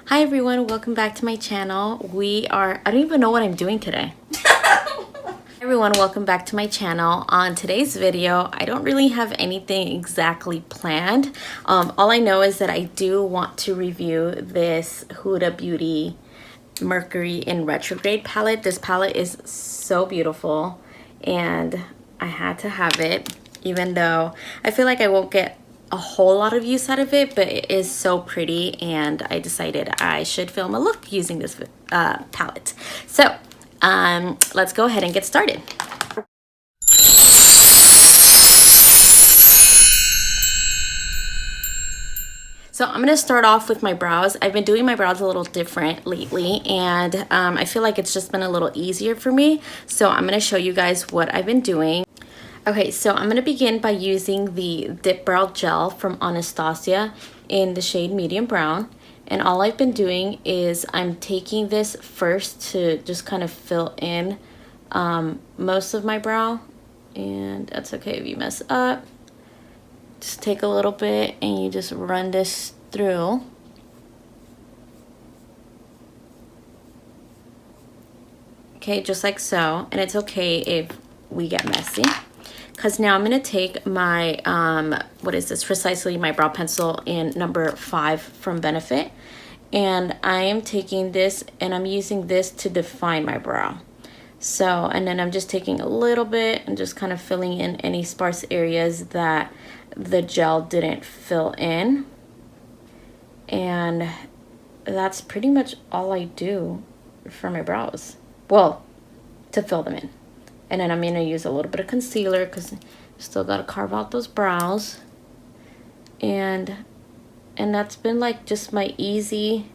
Hi everyone, welcome back to my channel. I don't even know what I'm doing today. Everyone, welcome back to my channel. On today's video, I don't really have anything exactly planned. All I know is that I do want to review this Huda Beauty Mercury in Retrograde palette. This palette is so beautiful and I had to have it, even though I feel like I won't get a whole lot of use out of it, but it is so pretty and I decided I should film a look using this palette. So let's go ahead and get started. So I'm gonna start off with my brows. I've been doing my brows a little different lately and I feel like it's just been a little easier for me. So I'm gonna show you guys what I've been doing. Okay, so I'm gonna begin by using the Dip Brow Gel from Anastasia in the shade Medium Brown. And all I've been doing is I'm taking this first to just kind of fill in most of my brow. And that's okay if you mess up. Just take a little bit and you just run this through. Okay, just like so. And it's okay if we get messy. Because now I'm going to take my, what is this? Precisely my brow pencil in number 5 from Benefit. And I am taking this and I'm using this to define my brow. So, and then I'm just taking a little bit and just kind of filling in any sparse areas that the gel didn't fill in. And that's pretty much all I do for my brows. Well, to fill them in. And then I'm going to use a little bit of concealer because still got to carve out those brows. And that's been like just my easy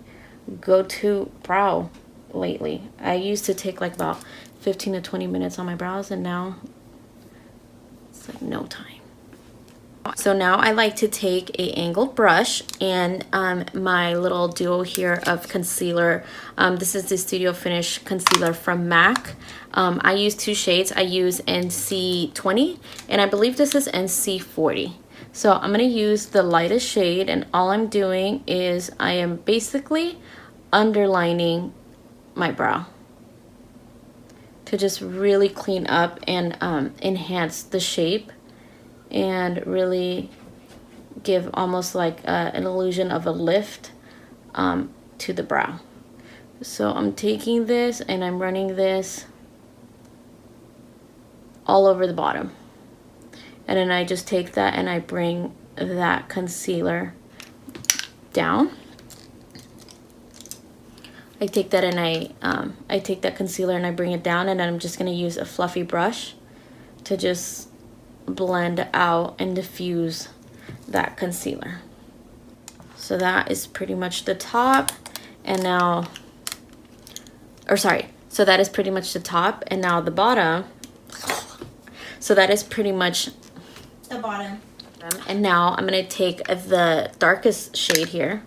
go-to brow lately. I used to take like about 15 to 20 minutes on my brows and now it's like no time. So now I like to take a angled brush and my little duo here of concealer. This is the Studio Finish concealer from MAC. I use 2 shades. I use NC20 and I believe this is NC40. So I'm going to use the lightest shade and all I'm doing is I am basically underlining my brow to just really clean up and enhance the shape and really give almost like an illusion of a lift to the brow. So I'm taking this and I'm running this all over the bottom. And then I just take that and I bring that concealer down. I take that and I take that concealer and I bring it down, and then I'm just going to use a fluffy brush to just blend out and diffuse that concealer. So that is pretty much the top. And now, so that is pretty much the top, and now the bottom. So that is pretty much the bottom. And now I'm going to take the darkest shade here,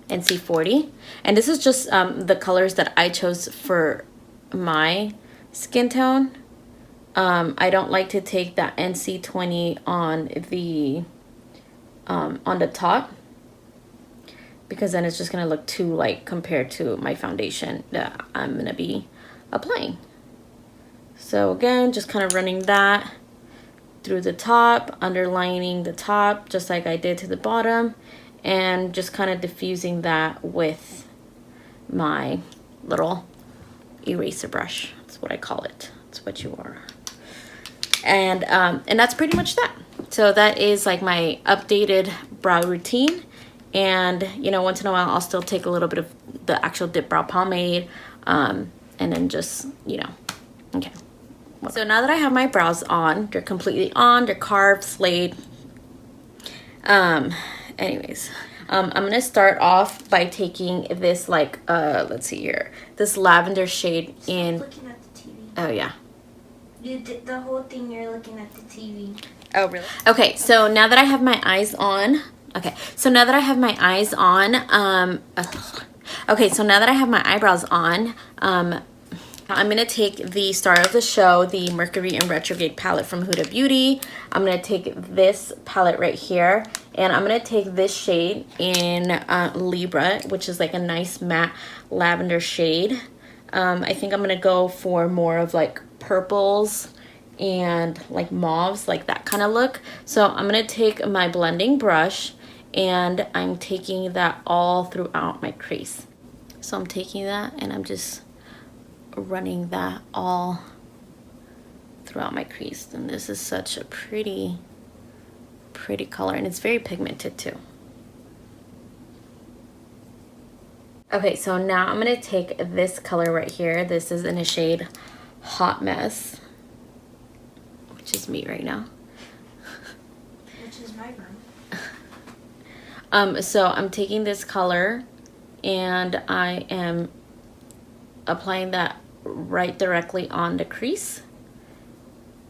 NC40. And this is just the colors that I chose for my skin tone. I don't like to take that NC20 on the top because then it's just going to look too light compared to my foundation that I'm going to be applying. So again, just kind of running that through the top, underlining the top just like I did to the bottom, and just kind of diffusing that with my little eraser brush. That's what I call it. That's what you are. And that's pretty much that. So that is like my updated brow routine. And you know, once in a while I'll still take a little bit of the actual Dip Brow Pomade and then just, you know, okay. So now that I have my brows on, they're completely on, they're carved, slayed. Anyways, I'm gonna start off by taking this like let's see here, this lavender shade in. Looking at the TV. Oh yeah. You did the whole thing. You're looking at the TV. Oh really? Okay, so now that I have my eyes on, okay, so now that I have my eyes on, okay, so now that I have my eyebrows on, I'm going to take the star of the show, the Mercury and Retrograde palette from Huda Beauty. I'm going to take this palette right here, and I'm going to take this shade in Libra, which is like a nice matte lavender shade. I think I'm going to go for more of like purples and like mauves, like that kind of look. So I'm going to take my blending brush, and I'm taking that all throughout my crease. So I'm taking that and I'm just running that all throughout my crease. And this is such a pretty color, and it's very pigmented too. Okay, so now I'm gonna take this color right here. This is in a shade Hot Mess, which is me right now. Which is my room. So I'm taking this color and I am applying that right directly on the crease,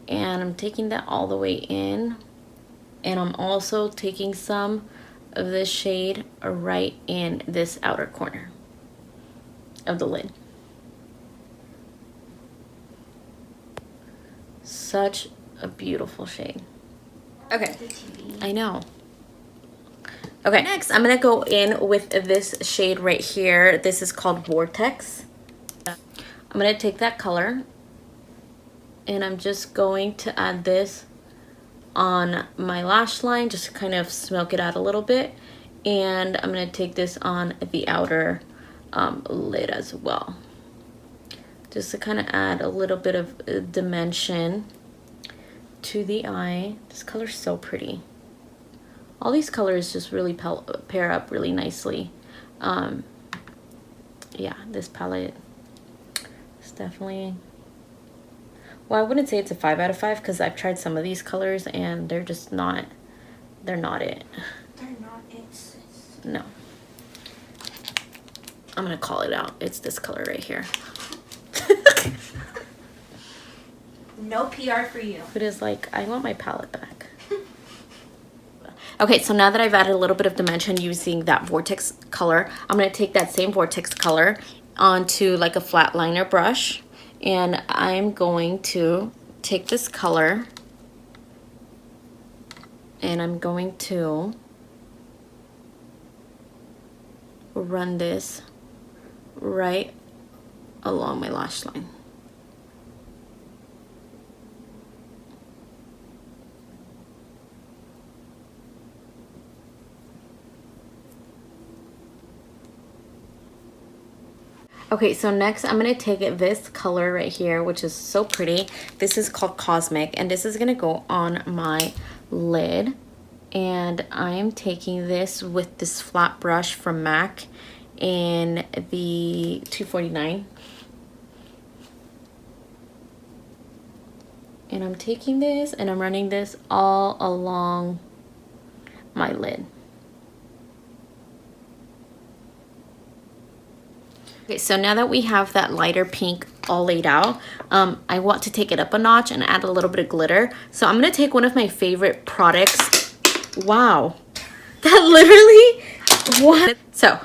and I'm taking that all the way in, and I'm also taking some of this shade right in this outer corner of the lid. Such a beautiful shade. Okay, I know. Okay, next I'm gonna go in with this shade right here. This is called Vortex. I'm gonna take that color and I'm just going to add this on my lash line, just to kind of smoke it out a little bit. And I'm gonna take this on the outer lid as well, just to kind of add a little bit of dimension to the eye. This color's so pretty. All these colors just really pair up really nicely. Yeah, this palette is definitely, well, I wouldn't say it's a 5 out of 5 because I've tried some of these colors and they're just not, they're not it. They're not it, sis. No. I'm gonna call it out. It's this color right here. No PR for you. It is like, I want my palette back. Okay, so now that I've added a little bit of dimension using that Vortex color, I'm going to take that same Vortex color onto like a flat liner brush, and I'm going to take this color and I'm going to run this right along my lash line. Okay, so next I'm going to take this color right here, which is so pretty. This is called Cosmic, and this is going to go on my lid. And I'm taking this with this flat brush from MAC in the 249. And I'm taking this and I'm running this all along my lid. Okay, so now that we have that lighter pink all laid out, I want to take it up a notch and add a little bit of glitter. So I'm gonna take one of my favorite products. Wow, that literally, what? So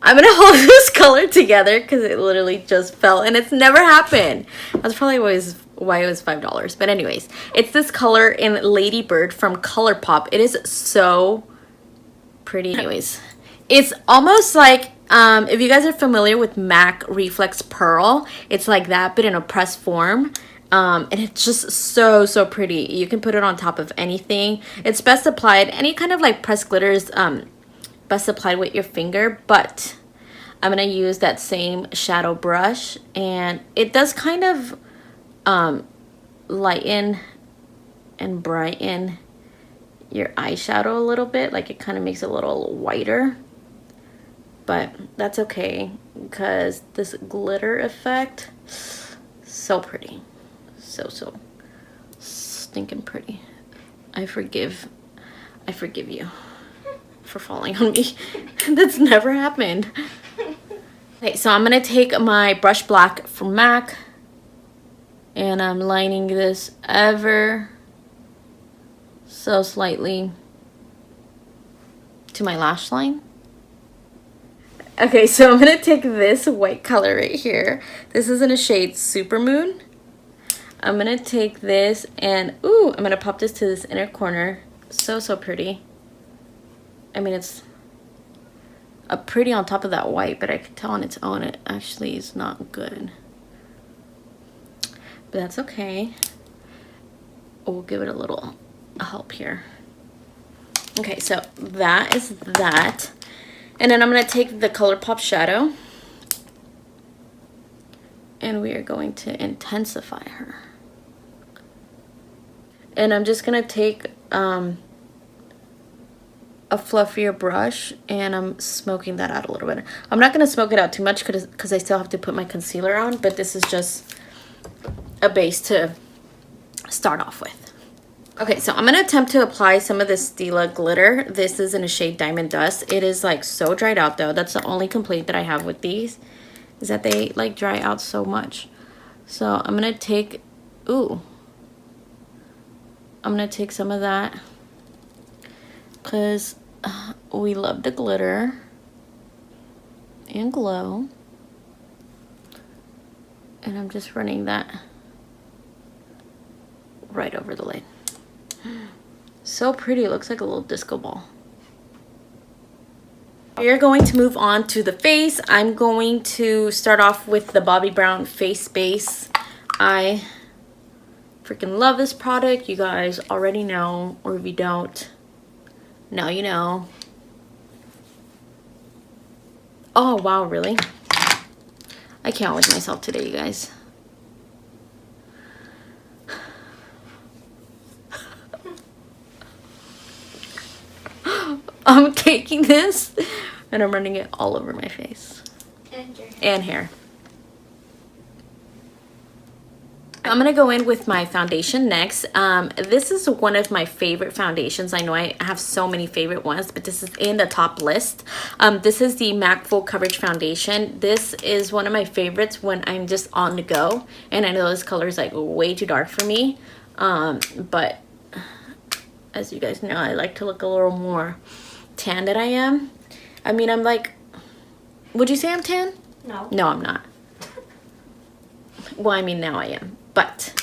I'm gonna hold this color together because it literally just fell, and it's never happened. That's probably why it was $5. But anyways, it's this color in Lady Bird from ColourPop. It is so pretty. Anyways, it's almost like, if you guys are familiar with MAC Reflex Pearl, it's like that but in a pressed form, and it's just so pretty. You can put it on top of anything. It's best applied, any kind of like pressed glitter is best applied with your finger, but I'm gonna use that same shadow brush, and it does kind of lighten and brighten your eyeshadow a little bit, like it kind of makes it a little whiter. But that's okay because this glitter effect, so pretty. So stinking pretty. I forgive you for falling on me. That's never happened. Okay, so I'm gonna take my brush black from MAC and I'm lining this ever so slightly to my lash line. Okay, so I'm gonna take this white color right here. This is in a shade Supermoon. I'm gonna take this and, ooh, I'm gonna pop this to this inner corner. So, so pretty. I mean, it's a pretty on top of that white, but I can tell on its own it actually is not good. But that's okay. We'll give it a little help here. Okay, so that is that. And then I'm going to take the ColourPop shadow. And we are going to intensify her. And I'm just going to take a fluffier brush and I'm smoking that out a little bit. I'm not going to smoke it out too much because I still have to put my concealer on, but this is just a base to start off with. Okay, so I'm going to attempt to apply some of this Stila glitter. This is in a shade Diamond Dust. It is like so dried out though. That's the only complaint that I have with these, is that they like dry out so much. So I'm going to take, ooh, I'm going to take some of that because we love the glitter and glow. And I'm just running that right over the lid. So pretty, it looks like a little disco ball. We're going to move on to the face. I'm going to start off with the Bobbi Brown face base. I freaking love this product. You guys already know, or if you don't, now you know. Oh wow, really? I can't with myself today, you guys. I'm taking this and I'm running it all over my face and hair. I'm gonna go in with my foundation next. This is one of my favorite foundations. I know I have so many favorite ones, but this is in the top list. This is the MAC Full Coverage Foundation. This is one of my favorites when I'm just on the go, and I know this color is like way too dark for me, but as you guys know, I like to look a little more tan than I am. I mean, I'm like, would you say I'm tan? No. No, I'm not. Well, I mean, now I am. But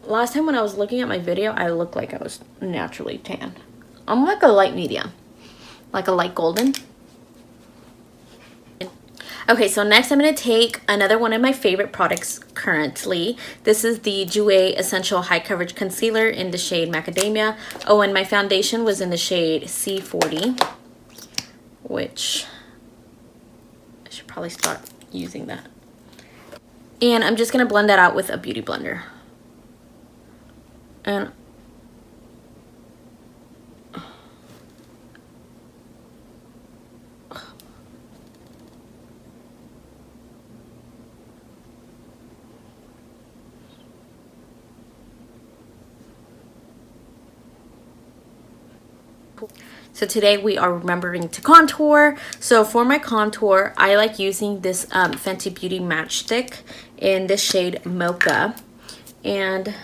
last time when I was looking at my video, I looked like I was naturally tan. I'm like a light medium, like a light golden. Okay, so next I'm going to take another one of my favorite products currently. This is the Jouer Essential High Coverage Concealer in the shade Macadamia. Oh, and my foundation was in the shade C40, which I should probably start using that. And I'm just going to blend that out with a beauty blender. And so today we are remembering to contour. So for my contour, I like using this Fenty Beauty Matchstick in this shade Mocha. And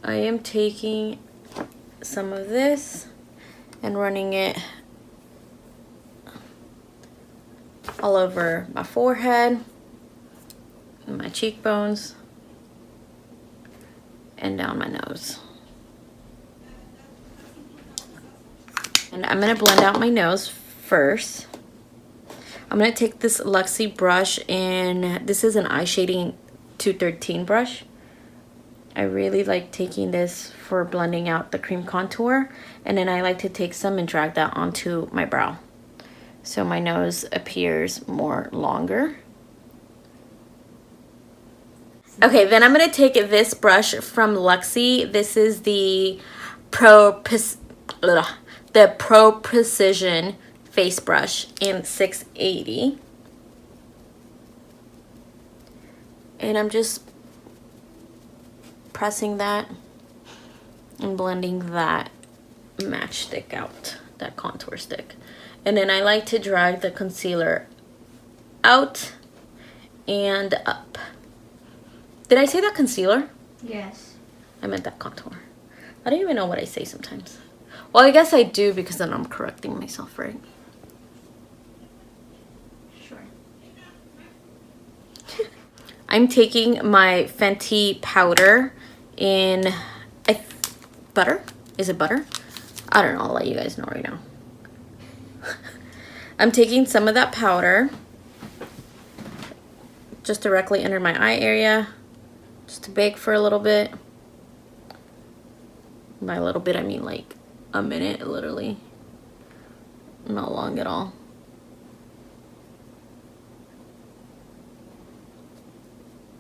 I am taking some of this and running it all over my forehead, my cheekbones, and down my nose. And I'm going to blend out my nose first. I'm going to take this Luxie brush, and this is an eye shading 213 brush. I really like taking this for blending out the cream contour, and then I like to take some and drag that onto my brow, so my nose appears more longer. Okay, then I'm going to take this brush from Luxie. This is the Pro Precision face brush in 680. And I'm just pressing that and blending that matchstick out, that contour stick. And then I like to drag the concealer out and up. Did I say that concealer? Yes. I meant that contour. I don't even know what I say sometimes. Well, I guess I do, because then I'm correcting myself, right? Sure. I'm taking my Fenty powder in butter. Is it butter? I don't know. I'll let you guys know right now. I'm taking some of that powder just directly under my eye area, just to bake for a little bit. By a little bit, I mean like a minute, literally. Not long at all.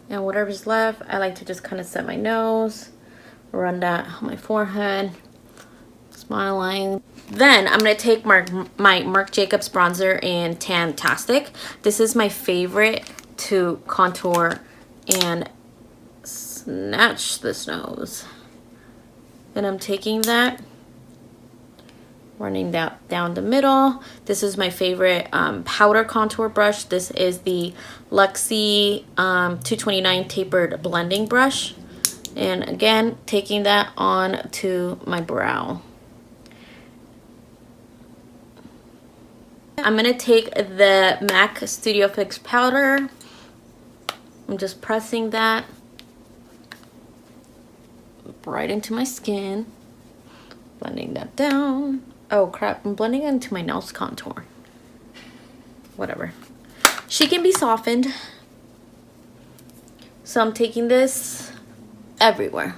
And whatever's left, I like to just kind of set my nose, run that on my forehead, smile line. Then I'm going to take my Marc Jacobs bronzer in Tantastic. This is my favorite to contour and snatch this nose. Then I'm taking that, running that down the middle. This is my favorite powder contour brush. This is the Luxie 229 tapered blending brush. And again, taking that on to my brow. I'm gonna take the MAC Studio Fix powder. I'm just pressing that right into my skin, blending that down. Oh crap, I'm blending it into my nose contour. Whatever. She can be softened. So I'm taking this everywhere.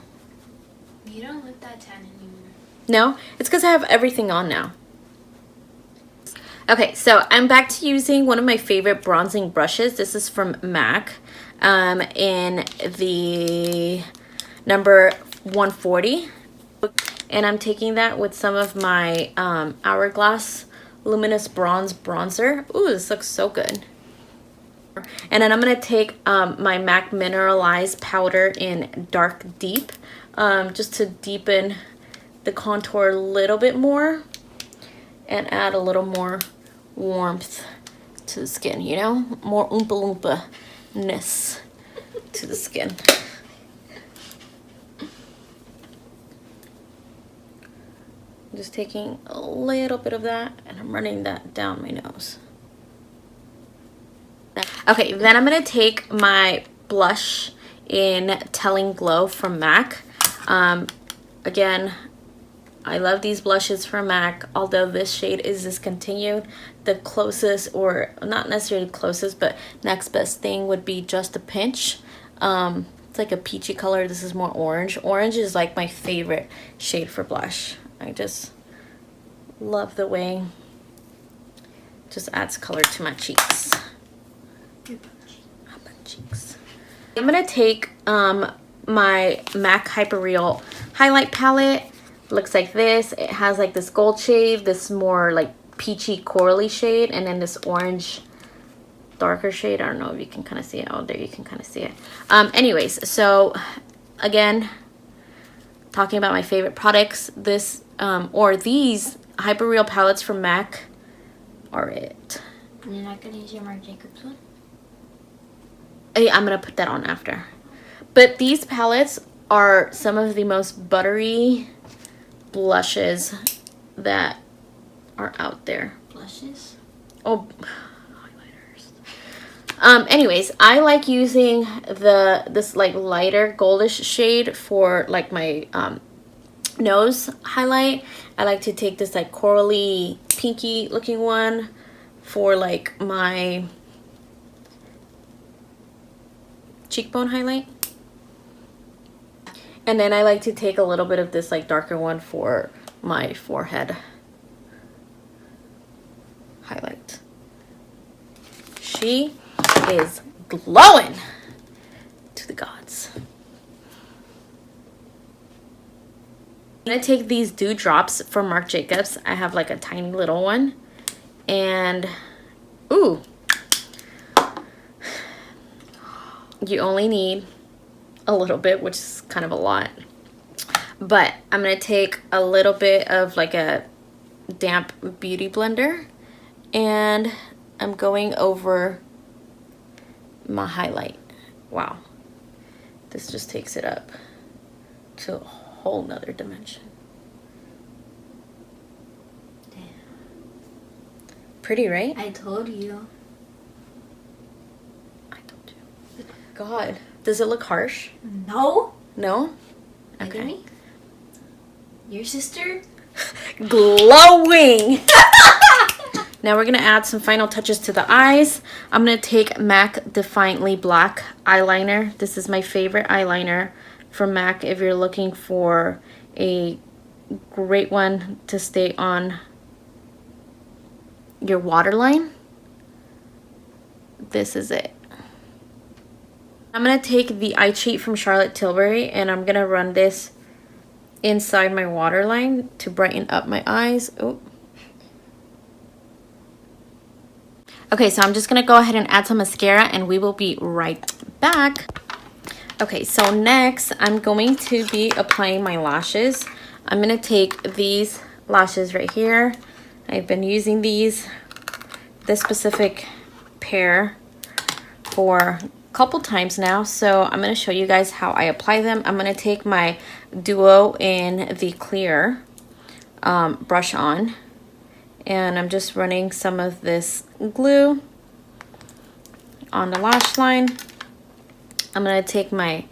You don't look that tan anymore. No? It's because I have everything on now. Okay, so I'm back to using one of my favorite bronzing brushes. This is from MAC in the number 140. And I'm taking that with some of my Hourglass Luminous Bronze Bronzer. Ooh, this looks so good. And then I'm going to take my MAC Mineralized powder in Dark Deep just to deepen the contour a little bit more and add a little more warmth to the skin, you know? More oompa loompa-ness to the skin. I'm just taking a little bit of that and I'm running that down my nose. Okay, then I'm going to take my blush in Telling Glow from MAC. Again, I love these blushes from MAC, although this shade is discontinued. The closest, or not necessarily closest, but next best thing would be Just a Pinch. It's like a peachy color. This is more orange. Orange is like my favorite shade for blush. I just love the way it just adds color to my cheeks. I'm gonna take my MAC Hyperreal highlight palette. Looks like this. It has like this gold shade, this more like peachy corally shade, and then this orange darker shade. I don't know if you can kind of see it. Oh, there you can kind of see it. Anyways, so again, talking about my favorite products, this or these Hyperreal palettes from MAC are it. You're not gonna use your Marc Jacobs one? I'm gonna put that on after. But these palettes are some of the most buttery blushes that are out there. Blushes? Oh, highlighters. Anyways, I like using this like lighter goldish shade for like my nose highlight. I like to take this like corally pinky looking one for like my cheekbone highlight. And then I like to take a little bit of this like darker one for my forehead highlight. She is glowing to the gods. I'm gonna take these Dew Drops from Marc Jacobs. I have like a tiny little one. And, ooh. You only need a little bit, which is kind of a lot. But I'm going to take a little bit of like a damp beauty blender and I'm going over my highlight. Wow. This just takes it up to a whole nother dimension. Damn. Pretty, right? I told you. god. Does it look harsh? No. No? Okay. Me? Your sister? Glowing! Now we're going to add some final touches to the eyes. I'm going to take MAC Defiantly Black eyeliner. This is my favorite eyeliner from MAC if you're looking for a great one to stay on your waterline. This is it. I'm going to take the Eye Cheat from Charlotte Tilbury and I'm going to run this inside my waterline to brighten up my eyes. Oh. Okay, so I'm just going to go ahead and add some mascara and we will be right back. Okay, so next I'm going to be applying my lashes. I'm going to take these lashes right here. I've been using this specific pair for a couple times now, so I'm going to show you guys how I apply them. I'm going to take my Duo in the clear brush on, and I'm just running some of this glue on the lash line. I'm going to take my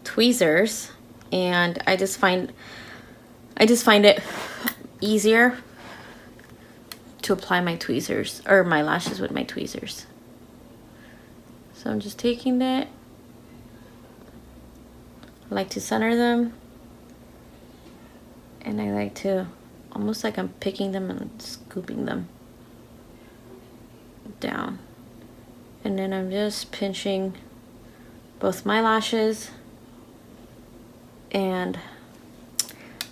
tweezers, and I just find it easier to apply my tweezers or my lashes with my tweezers. So I'm just taking that. I like to center them, and I like to almost like I'm picking them and scooping them down, and then I'm just pinching both my lashes and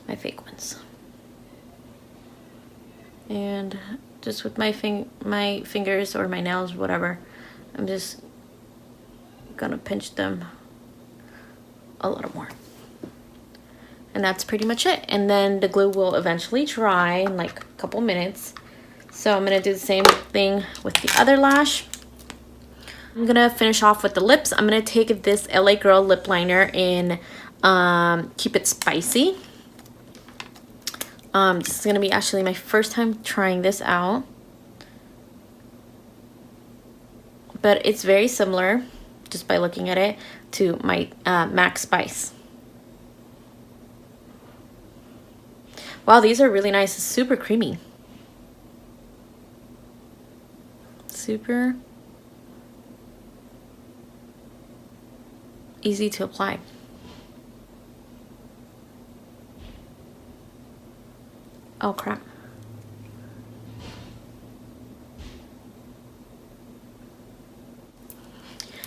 my fake ones, and just with my fingers or my nails, whatever, I'm just gonna pinch them a little more, and that's pretty much it. And then the glue will eventually dry in like a couple minutes, so I'm gonna do the same thing with the other lash. I'm gonna finish off with the lips. I'm gonna take this LA Girl lip liner in Keep It Spicy. This is gonna be actually my first time trying this out, but it's very similar, just by looking at it, to my MAC Spice. Wow, these are really nice. It's super creamy. Super easy to apply. Oh crap.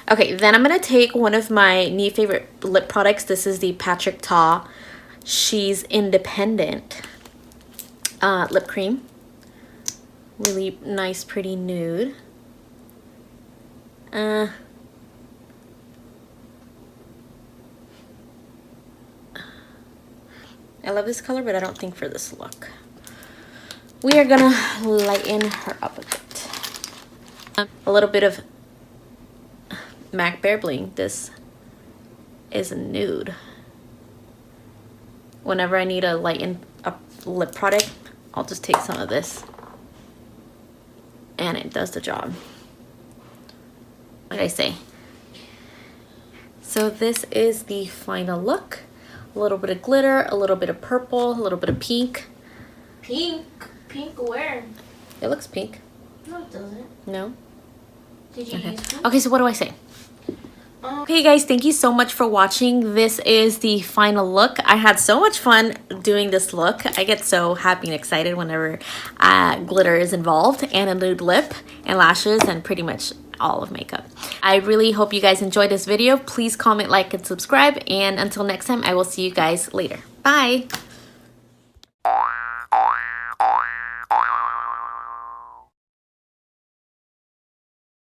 Okay, then I'm gonna take one of my new favorite lip products. This is the Patrick Ta She's Independent lip cream. Really nice, pretty nude. I love this color, but I don't think for this look. We are gonna lighten her up a bit. A little bit of MAC Bare Bling. This is a nude. Whenever I need a lighten up lip product, I'll just take some of this, and it does the job. What did I say? So this is the final look. A little bit of glitter, a little bit of purple, a little bit of pink. Pink? Pink where? It looks pink. No, it doesn't. No? Did you use pink? Okay, so what do I say? Okay guys, thank you so much for watching. This is the final look. I had so much fun doing this look. I get so happy and excited whenever glitter is involved, and a nude lip and lashes and pretty much all of makeup. I really hope you guys enjoyed this video. Please comment, like, and subscribe, and until next time, I will see you guys later. Bye!